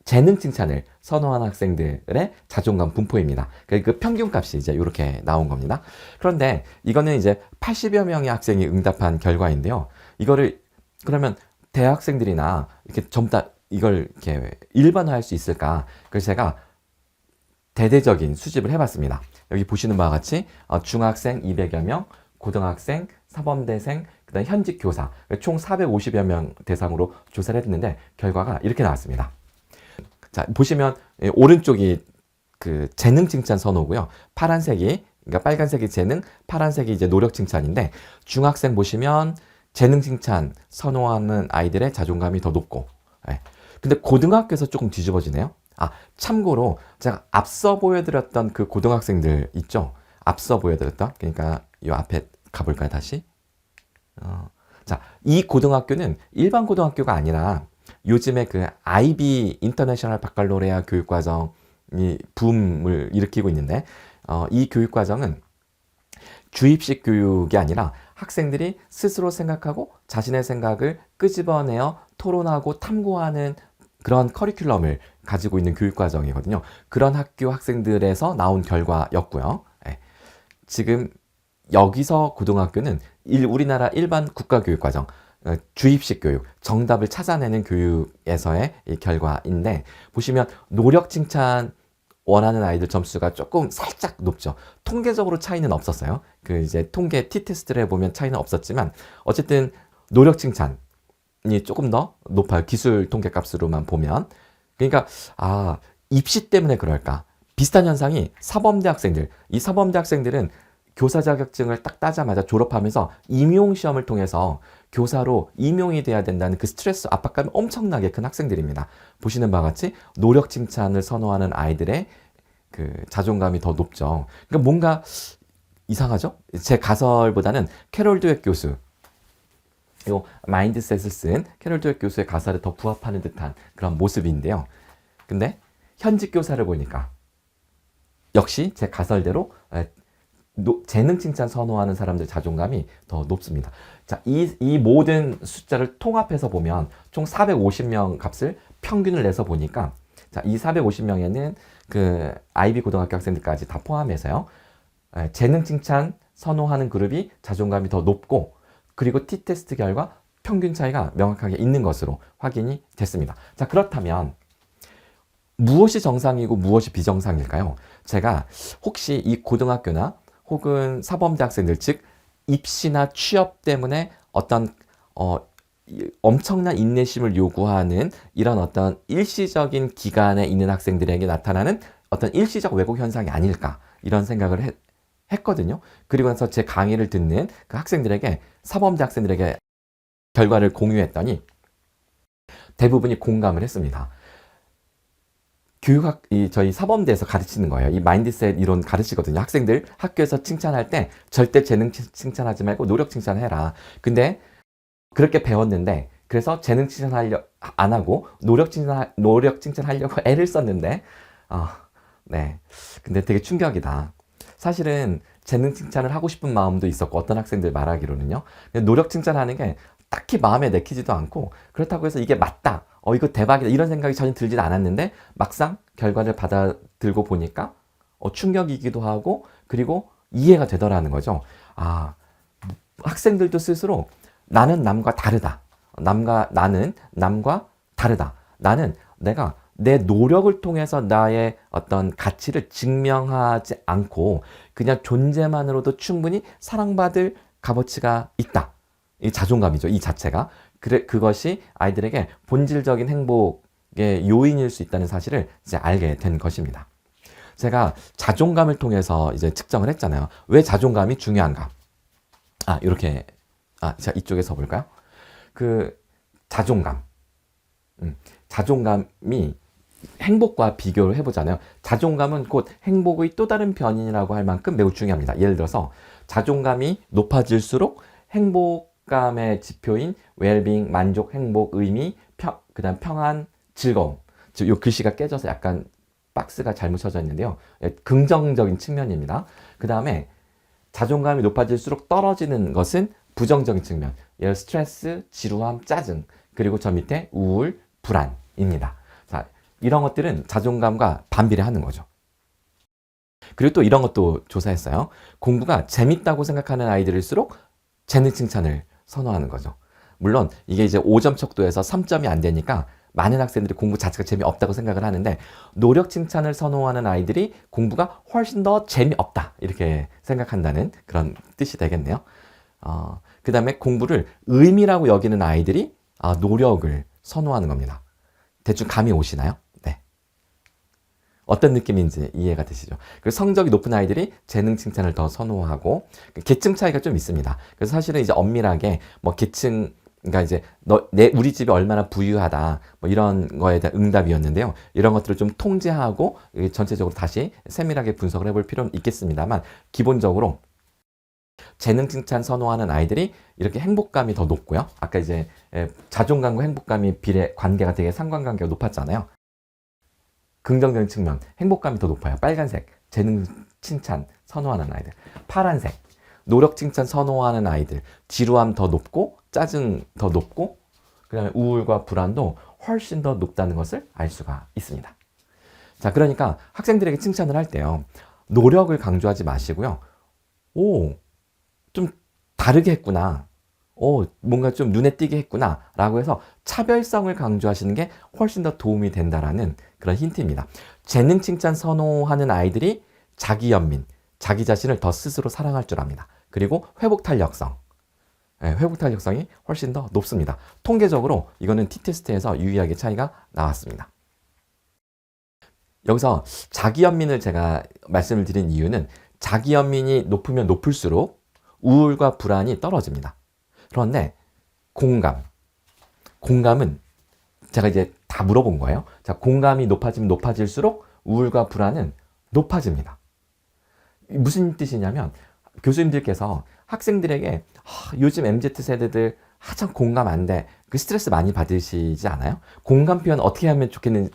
재능 칭찬을 선호하는 학생들의 자존감 분포입니다. 그 평균값이 이제 이렇게 나온 겁니다. 그런데 이거는 이제 80여 명의 학생이 응답한 결과인데요. 이거를 그러면 대학생들이나 이렇게 전부 다 이걸 이렇게 일반화할 수 있을까? 그래서 제가 대대적인 수집을 해봤습니다. 여기 보시는 바와 같이 중학생 200여 명, 고등학생, 사범대생, 그다음 현직 교사 총 450여 명 대상으로 조사를 했는데 결과가 이렇게 나왔습니다. 자, 보시면 오른쪽이 그 재능 칭찬 선호고요. 파란색이 그러니까 빨간색이 재능, 파란색이 이제 노력 칭찬인데 중학생 보시면 재능 칭찬 선호하는 아이들의 자존감이 더 높고, 예. 근데 고등학교에서 조금 뒤집어지네요. 참고로 제가 앞서 보여드렸던 그 고등학생들 있죠? 앞서 보여드렸던 그러니까 이 앞에 가볼까요 다시? 자, 이 고등학교는 일반 고등학교가 아니라 요즘에 그 IB 인터내셔널 바칼로레아 교육과정이 붐을 일으키고 있는데 이 교육과정은 주입식 교육이 아니라 학생들이 스스로 생각하고 자신의 생각을 끄집어내어 토론하고 탐구하는 그런 커리큘럼을 가지고 있는 교육과정이거든요. 그런 학교 학생들에서 나온 결과였고요. 네. 지금 여기서 고등학교는 우리나라 일반 국가교육과정 주입식 교육, 정답을 찾아내는 교육에서의 이 결과인데 보시면 노력 칭찬 원하는 아이들 점수가 조금 살짝 높죠. 통계적으로 차이는 없었어요. 그 이제 통계 t-테스트를 해보면 차이는 없었지만 어쨌든 노력 칭찬이 조금 더 높아요. 기술 통계 값으로만 보면. 그러니까 입시 때문에 그럴까? 비슷한 현상이 사범대 학생들, 이 사범대 학생들은 교사 자격증을 딱 따자마자 졸업하면서 임용 시험을 통해서 교사로 임용이 돼야 된다는 그 스트레스 압박감이 엄청나게 큰 학생들입니다. 보시는 바와 같이 노력 칭찬을 선호하는 아이들의 그 자존감이 더 높죠. 그러니까 뭔가 이상하죠? 제 가설보다는 캐롤 드웨 교수, 요 마인드셋을 쓴 캐롤 드웨 교수의 가설에 더 부합하는 듯한 그런 모습인데요. 근데 현직 교사를 보니까 역시 제 가설대로 재능 칭찬 선호하는 사람들 자존감이 더 높습니다. 자, 이 모든 숫자를 통합해서 보면 총 450명 값을 평균을 내서 보니까 자, 이 450명에는 그 IB 고등학교 학생들까지 다 포함해서요. 재능 칭찬 선호하는 그룹이 자존감이 더 높고 그리고 t-테스트 결과 평균 차이가 명확하게 있는 것으로 확인이 됐습니다. 자, 그렇다면 무엇이 정상이고 무엇이 비정상일까요? 제가 혹시 이 고등학교나 혹은 사범대 학생들, 즉 입시나 취업 때문에 어떤 엄청난 인내심을 요구하는 이런 어떤 일시적인 기간에 있는 학생들에게 나타나는 어떤 일시적 왜곡 현상이 아닐까 이런 생각을 했거든요. 그리고 나서 제 강의를 듣는 그 학생들에게 사범대 학생들에게 결과를 공유했더니 대부분이 공감을 했습니다. 저희 사범대에서 가르치는 거예요. 이 마인드셋 이론 가르치거든요. 학생들 학교에서 칭찬할 때 절대 재능 칭찬하지 말고 노력 칭찬해라. 근데 그렇게 배웠는데 그래서 재능 칭찬 안 하고 노력 칭찬하려고 애를 썼는데 네. 근데 되게 충격이다. 사실은 재능 칭찬을 하고 싶은 마음도 있었고 어떤 학생들 말하기로는요. 근데 노력 칭찬하는 게 딱히 마음에 내키지도 않고 그렇다고 해서 이게 맞다. 이거 대박이다. 이런 생각이 전혀 들진 않았는데 막상 결과를 받아들고 보니까 충격이기도 하고 그리고 이해가 되더라는 거죠. 학생들도 스스로 나는 남과 다르다. 나는 남과 다르다. 나는 내가 내 노력을 통해서 나의 어떤 가치를 증명하지 않고 그냥 존재만으로도 충분히 사랑받을 값어치가 있다. 이 자존감이죠. 이 자체가. 그것이 아이들에게 본질적인 행복의 요인일 수 있다는 사실을 이제 알게 된 것입니다. 제가 자존감을 통해서 이제 측정을 했잖아요. 왜 자존감이 중요한가? 이렇게, 자, 이쪽에서 볼까요? 그, 자존감이 행복과 비교를 해보잖아요. 자존감은 곧 행복의 또 다른 변인이라고 할 만큼 매우 중요합니다. 예를 들어서 자존감이 높아질수록 행복감의 지표인 웰빙, 만족, 행복, 의미, 그다음 평안, 즐거움. 이 글씨가 깨져서 약간 박스가 잘못 쳐져 있는데요. 긍정적인 측면입니다. 그 다음에 자존감이 높아질수록 떨어지는 것은 부정적인 측면, 예를 스트레스, 지루함, 짜증, 그리고 저 밑에 우울, 불안입니다. 자, 이런 것들은 자존감과 반비례하는 거죠. 그리고 또 이런 것도 조사했어요. 공부가 재밌다고 생각하는 아이들일수록 재능 칭찬을 선호하는 거죠. 물론 이게 이제 5점 척도에서 3점이 안 되니까 많은 학생들이 공부 자체가 재미없다고 생각을 하는데, 노력 칭찬을 선호하는 아이들이 공부가 훨씬 더 재미없다 이렇게 생각한다는 그런 뜻이 되겠네요. 그 다음에 공부를 의미라고 여기는 아이들이 노력을 선호하는 겁니다. 대충 감이 오시나요? 네. 어떤 느낌인지 이해가 되시죠? 그리고 성적이 높은 아이들이 재능 칭찬을 더 선호하고, 계층 차이가 좀 있습니다. 그래서 사실은 이제 엄밀하게 뭐 계층, 그러니까 이제 우리 집이 얼마나 부유하다 뭐 이런 거에 대한 응답이었는데요. 이런 것들을 좀 통제하고 전체적으로 다시 세밀하게 분석을 해볼 필요는 있겠습니다만, 기본적으로 재능 칭찬 선호하는 아이들이 이렇게 행복감이 더 높고요. 아까 이제 자존감과 행복감이 관계가 되게 상관관계가 높았잖아요. 긍정적인 측면, 행복감이 더 높아요. 빨간색, 재능 칭찬 선호하는 아이들. 파란색, 노력 칭찬 선호하는 아이들. 지루함 더 높고, 짜증 더 높고, 그 다음에 우울과 불안도 훨씬 더 높다는 것을 알 수가 있습니다. 자, 그러니까 학생들에게 칭찬을 할 때요, 노력을 강조하지 마시고요. 좀 다르게 했구나. 뭔가 좀 눈에 띄게 했구나. 라고 해서 차별성을 강조하시는 게 훨씬 더 도움이 된다라는 그런 힌트입니다. 재능 칭찬 선호하는 아이들이 자기 연민, 자기 자신을 더 스스로 사랑할 줄 압니다. 그리고 회복 탄력성. 회복 탄력성이 훨씬 더 높습니다. 통계적으로 이거는 T테스트에서 유의하게 차이가 나왔습니다. 여기서 자기 연민을 제가 말씀을 드린 이유는, 자기 연민이 높으면 높을수록 우울과 불안이 떨어집니다. 그런데 공감은 제가 이제 다 물어본 거예요. 자, 공감이 높아지면 높아질수록 우울과 불안은 높아집니다. 무슨 뜻이냐면, 교수님들께서 학생들에게 요즘 MZ세대들 참 공감 안 돼, 그 스트레스 많이 받으시지 않아요? 공감 표현 어떻게 하면 좋겠는지,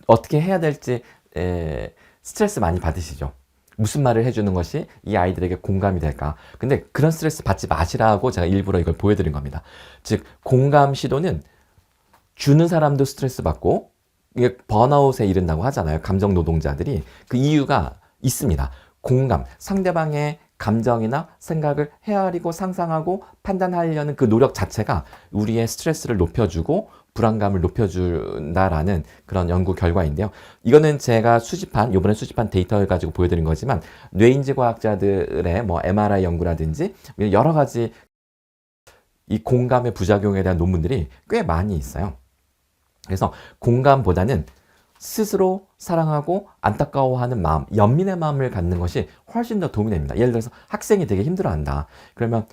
어떻게 해야 될지 스트레스 많이 받으시죠? 무슨 말을 해주는 것이 이 아이들에게 공감이 될까? 근데 그런 스트레스 받지 마시라고 제가 일부러 이걸 보여드린 겁니다. 즉, 공감 시도는 주는 사람도 스트레스 받고, 이게 번아웃에 이른다고 하잖아요. 감정 노동자들이. 그 이유가 있습니다. 공감, 상대방의 감정이나 생각을 헤아리고 상상하고 판단하려는 그 노력 자체가 우리의 스트레스를 높여주고 불안감을 높여준다라는 그런 연구 결과인데요. 이거는 제가 이번에 수집한 데이터를 가지고 보여드린 거지만, 뇌인지 과학자들의 뭐 MRI 연구라든지 여러 가지 이 공감의 부작용에 대한 논문들이 꽤 많이 있어요. 그래서 공감보다는 스스로 사랑하고 안타까워하는 마음, 연민의 마음을 갖는 것이 훨씬 더 도움이 됩니다. 예를 들어서 학생이 되게 힘들어한다. 그러면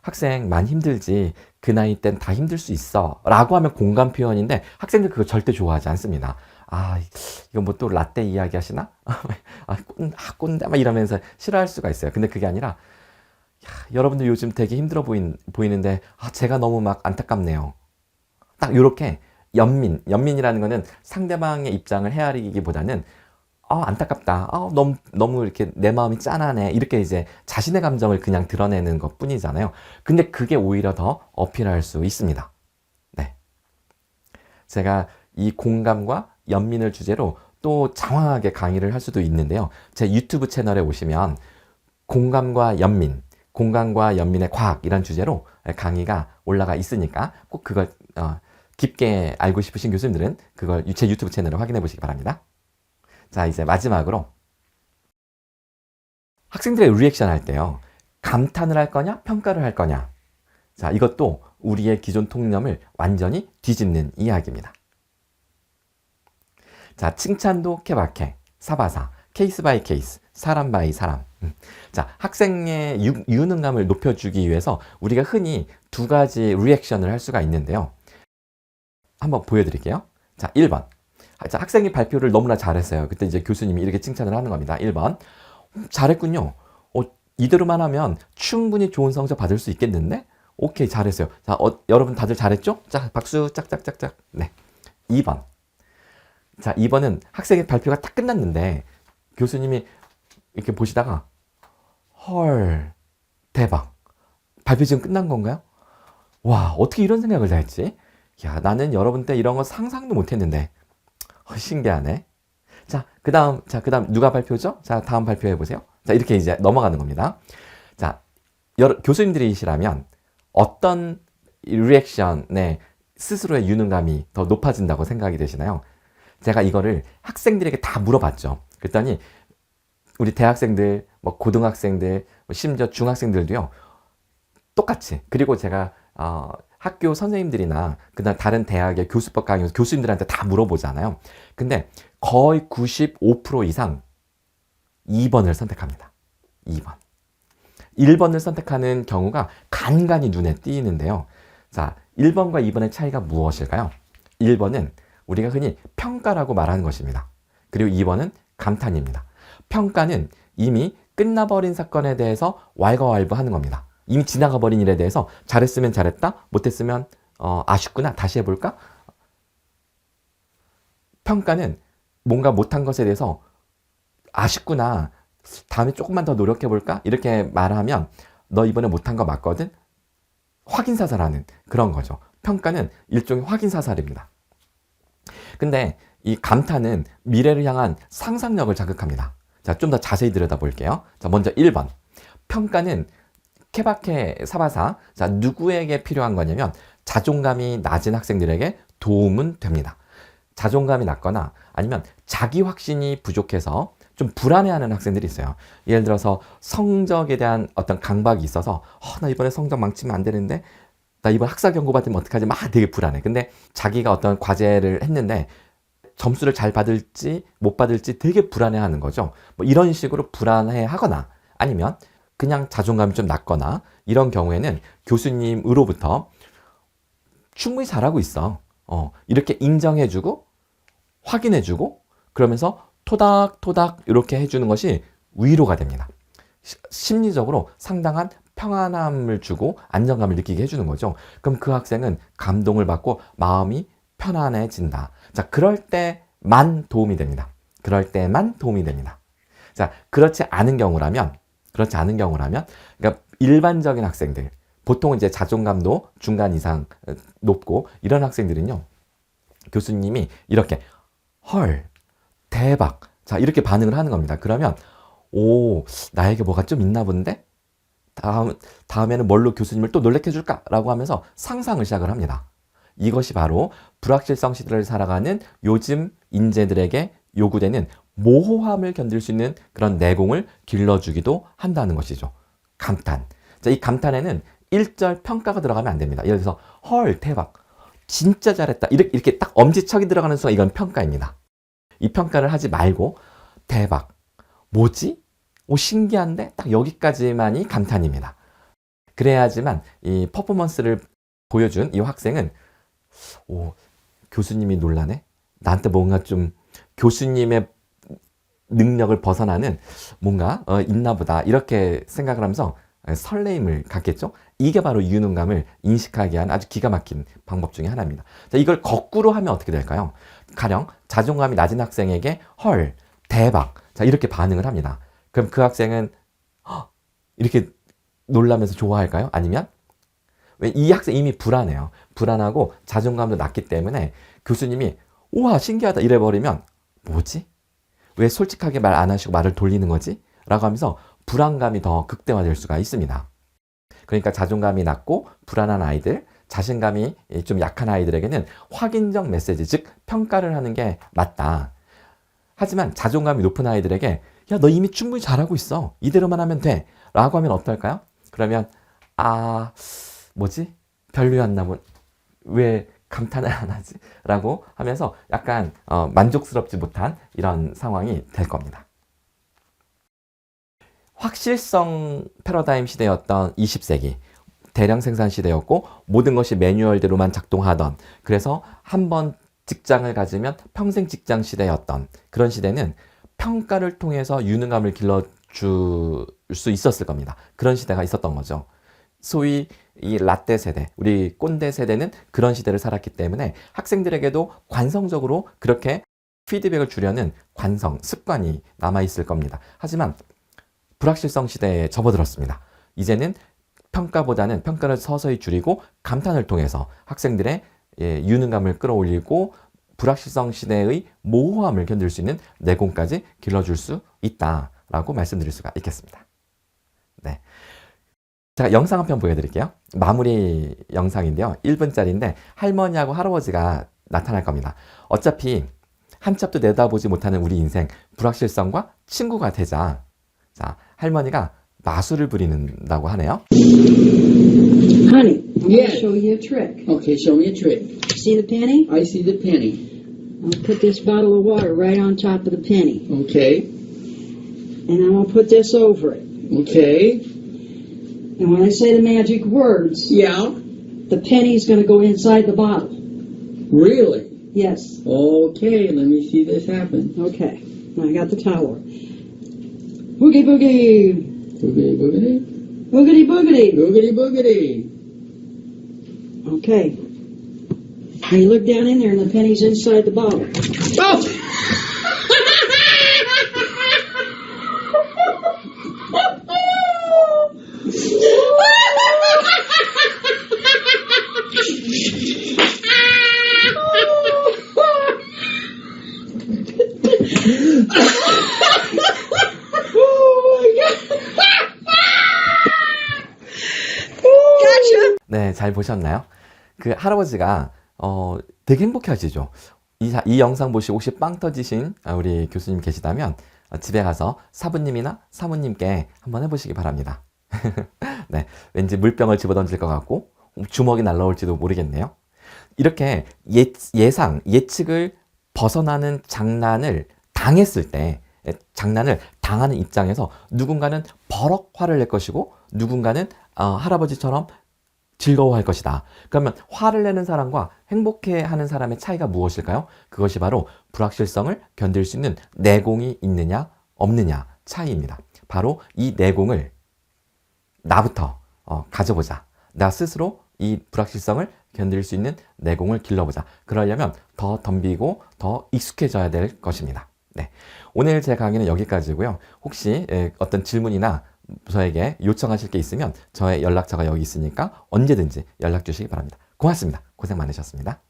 학생 많이 힘들지, 그 나이 땐 다 힘들 수 있어 라고 하면 공감 표현인데, 학생들 그거 절대 좋아하지 않습니다. 이거 뭐 또 라떼 이야기 하시나? 꼰대 막 이러면서 싫어할 수가 있어요. 근데 그게 아니라, 여러분들 요즘 되게 힘들어 보이는데 제가 너무 막 안타깝네요. 딱 요렇게 연민이라는 거는 상대방의 입장을 헤아리기보다는 안타깝다. 너무 이렇게 내 마음이 짠하네. 이렇게 이제 자신의 감정을 그냥 드러내는 것 뿐이잖아요. 근데 그게 오히려 더 어필할 수 있습니다. 네. 제가 이 공감과 연민을 주제로 또 장황하게 강의를 할 수도 있는데요. 제 유튜브 채널에 오시면 공감과 연민의 과학이란 주제로 강의가 올라가 있으니까 꼭 그걸 깊게 알고 싶으신 교수님들은 그걸 제 유튜브 채널을 확인해 보시기 바랍니다. 자, 이제 마지막으로 학생들의 리액션 할 때요, 감탄을 할 거냐 평가를 할 거냐. 자, 이것도 우리의 기존 통념을 완전히 뒤집는 이야기입니다. 자, 칭찬도 케바케, 사바사, 케이스 바이 케이스, 사람 바이 사람. 자, 학생의 유능감을 높여주기 위해서 우리가 흔히 두 가지 리액션을 할 수가 있는데요. 한번 보여드릴게요. 자, 1번. 자, 학생이 발표를 너무나 잘했어요. 그때 이제 교수님이 이렇게 칭찬을 하는 겁니다. 1번. 잘했군요. 이대로만 하면 충분히 좋은 성적 받을 수 있겠는데? 오케이, 잘했어요. 자, 여러분 다들 잘했죠? 자, 박수 짝짝짝짝. 네. 2번. 자, 2번은 학생의 발표가 딱 끝났는데 교수님이 이렇게 보시다가 헐, 대박. 발표 지금 끝난 건가요? 와, 어떻게 이런 생각을 다 했지? 야, 나는 여러분 때 이런 거 상상도 못 했는데. 신기하네. 자, 그 다음 누가 발표죠? 자, 다음 발표해 보세요. 자, 이렇게 이제 넘어가는 겁니다. 자, 교수님들이시라면 어떤 리액션에 스스로의 유능감이 더 높아진다고 생각이 되시나요? 제가 이거를 학생들에게 다 물어봤죠. 그랬더니 우리 대학생들, 뭐 고등학생들, 심지어 중학생들도요. 똑같이. 그리고 제가 학교 선생님들이나 그다음 다른 대학의 교수법 강의 교수님들한테 다 물어보잖아요. 근데 거의 95% 이상 2번을 선택합니다. 2번. 1번을 선택하는 경우가 간간히 눈에 띄는데요. 자, 1번과 2번의 차이가 무엇일까요? 1번은 우리가 흔히 평가라고 말하는 것입니다. 그리고 2번은 감탄입니다. 평가는 이미 끝나버린 사건에 대해서 왈가왈부하는 겁니다. 이미 지나가버린 일에 대해서 잘했으면 잘했다, 못했으면 아쉽구나, 다시 해볼까? 평가는 뭔가 못한 것에 대해서 아쉽구나, 다음에 조금만 더 노력해볼까? 이렇게 말하면 너 이번에 못한 거 맞거든? 확인사살하는 그런 거죠. 평가는 일종의 확인사살입니다. 근데 이 감탄은 미래를 향한 상상력을 자극합니다. 자, 좀 더 자세히 들여다볼게요. 자, 먼저 1번. 평가는 케바케 사바사. 자, 누구에게 필요한 거냐면 자존감이 낮은 학생들에게 도움은 됩니다. 자존감이 낮거나 아니면 자기 확신이 부족해서 좀 불안해하는 학생들이 있어요. 예를 들어서 성적에 대한 어떤 강박이 있어서 나 이번에 성적 망치면 안 되는데 나 이번 학사 경고 받으면 어떡하지? 막 되게 불안해. 근데 자기가 어떤 과제를 했는데 점수를 잘 받을지 못 받을지 되게 불안해하는 거죠. 뭐 이런 식으로 불안해하거나 아니면 그냥 자존감이 좀 낮거나 이런 경우에는 교수님으로부터 충분히 잘하고 있어. 이렇게 인정해주고 확인해주고 그러면서 토닥토닥 이렇게 해주는 것이 위로가 됩니다. 심리적으로 상당한 평안함을 주고 안정감을 느끼게 해주는 거죠. 그럼 그 학생은 감동을 받고 마음이 편안해진다. 자, 그럴 때만 도움이 됩니다. 그럴 때만 도움이 됩니다. 자, 그렇지 않은 경우라면, 그러니까 일반적인 학생들, 보통 이제 자존감도 중간 이상 높고 이런 학생들은요, 교수님이 이렇게 헐, 대박, 자, 이렇게 반응을 하는 겁니다. 그러면 오, 나에게 뭐가 좀 있나 본데? 다음에는 뭘로 교수님을 또 놀래켜 줄까? 라고 하면서 상상을 시작을 합니다. 이것이 바로 불확실성 시대를 살아가는 요즘 인재들에게 요구되는 모호함을 견딜 수 있는 그런 내공을 길러주기도 한다는 것이죠. 감탄. 자, 이 감탄에는 1절 평가가 들어가면 안 됩니다. 예를 들어서 헐, 대박, 진짜 잘했다, 이렇게 딱 엄지척이 들어가는 순간 이건 평가입니다. 이 평가를 하지 말고 대박, 뭐지? 오, 신기한데? 딱 여기까지만이 감탄입니다. 그래야지만 이 퍼포먼스를 보여준 이 학생은 오, 교수님이 놀라네? 나한테 뭔가 좀 교수님의 능력을 벗어나는 뭔가 있나 보다 이렇게 생각을 하면서 설레임을 갖겠죠? 이게 바로 유능감을 인식하게 한 아주 기가 막힌 방법 중에 하나입니다. 자, 이걸 거꾸로 하면 어떻게 될까요? 가령 자존감이 낮은 학생에게 헐, 대박, 자, 이렇게 반응을 합니다. 그럼 그 학생은 이렇게 놀라면서 좋아할까요? 아니면 이 학생 이미 불안해요. 불안하고 자존감도 낮기 때문에 교수님이 우와, 신기하다 이래버리면 뭐지? 왜 솔직하게 말 안 하시고 말을 돌리는 거지? 라고 하면서 불안감이 더 극대화될 수가 있습니다. 그러니까 자존감이 낮고 불안한 아이들, 자신감이 좀 약한 아이들에게는 확인적 메시지, 즉 평가를 하는 게 맞다. 하지만 자존감이 높은 아이들에게 야, 너 이미 충분히 잘하고 있어. 이대로만 하면 돼. 라고 하면 어떨까요? 그러면 뭐지? 별로였나 보. 왜 감탄을 안 하지? 라고 하면서 약간 만족스럽지 못한 이런 상황이 될 겁니다. 확실성 패러다임 시대였던 20세기. 대량 생산 시대였고 모든 것이 매뉴얼대로만 작동하던, 그래서 한번 직장을 가지면 평생 직장 시대였던 그런 시대는 평가를 통해서 유능함을 길러줄 수 있었을 겁니다. 그런 시대가 있었던 거죠. 소위 이 라떼 세대, 우리 꼰대 세대는 그런 시대를 살았기 때문에 학생들에게도 관성적으로 그렇게 피드백을 주려는 관성, 습관이 남아있을 겁니다. 하지만 불확실성 시대에 접어들었습니다. 이제는 평가보다는 평가를 서서히 줄이고 감탄을 통해서 학생들의 유능감을 끌어올리고 불확실성 시대의 모호함을 견딜 수 있는 내공까지 길러줄 수 있다라고 말씀드릴 수가 있겠습니다. 네. 제가 영상 한 편 보여드릴게요. 마무리 영상인데요. 1분짜리인데 할머니하고 할아버지가 나타날 겁니다. 어차피 한 치 앞도 내다보지 못하는 우리 인생, 불확실성과 친구가 되자. 자, 할머니가 마술을 부린다고 하네요. Honey, I'm going Yes. to show you a trick. Okay, show me a trick. See the penny? I see the penny. I'll put this bottle of water right on top of the penny. Okay, And I'm going to put this over it. okay. And when I say the magic words, Yeah, the penny's going to go inside the bottle. really? Yes. Okay, let me see this happen. Okay. Now I got the towel. Boogie boogie. Boogity boogity. Boogity boogity. Boogity boogity. Okay. Now you look down in there and the penny's inside the bottle. Oh! 네, 잘 보셨나요? 그 할아버지가 되게 행복해 하시죠. 이 영상 보시고 혹시 빵 터지신 우리 교수님 계시다면 집에 가서 사부님이나 사모님께 한번 해보시기 바랍니다. 네, 왠지 물병을 집어던질 것 같고 주먹이 날라올지도 모르겠네요. 이렇게 예측을 벗어나는 장난을 당했을 때, 장난을 당하는 입장에서 누군가는 버럭 화를 낼 것이고 누군가는 할아버지처럼 즐거워할 것이다. 그러면 화를 내는 사람과 행복해하는 사람의 차이가 무엇일까요? 그것이 바로 불확실성을 견딜 수 있는 내공이 있느냐 없느냐 차이입니다. 바로 이 내공을 나부터 가져보자. 나 스스로 이 불확실성을 견딜 수 있는 내공을 길러보자. 그러려면 더 덤비고 더 익숙해져야 될 것입니다. 네, 오늘 제 강의는 여기까지고요. 혹시 어떤 질문이나 저에게 요청하실 게 있으면 저의 연락처가 여기 있으니까 언제든지 연락 주시기 바랍니다. 고맙습니다. 고생 많으셨습니다.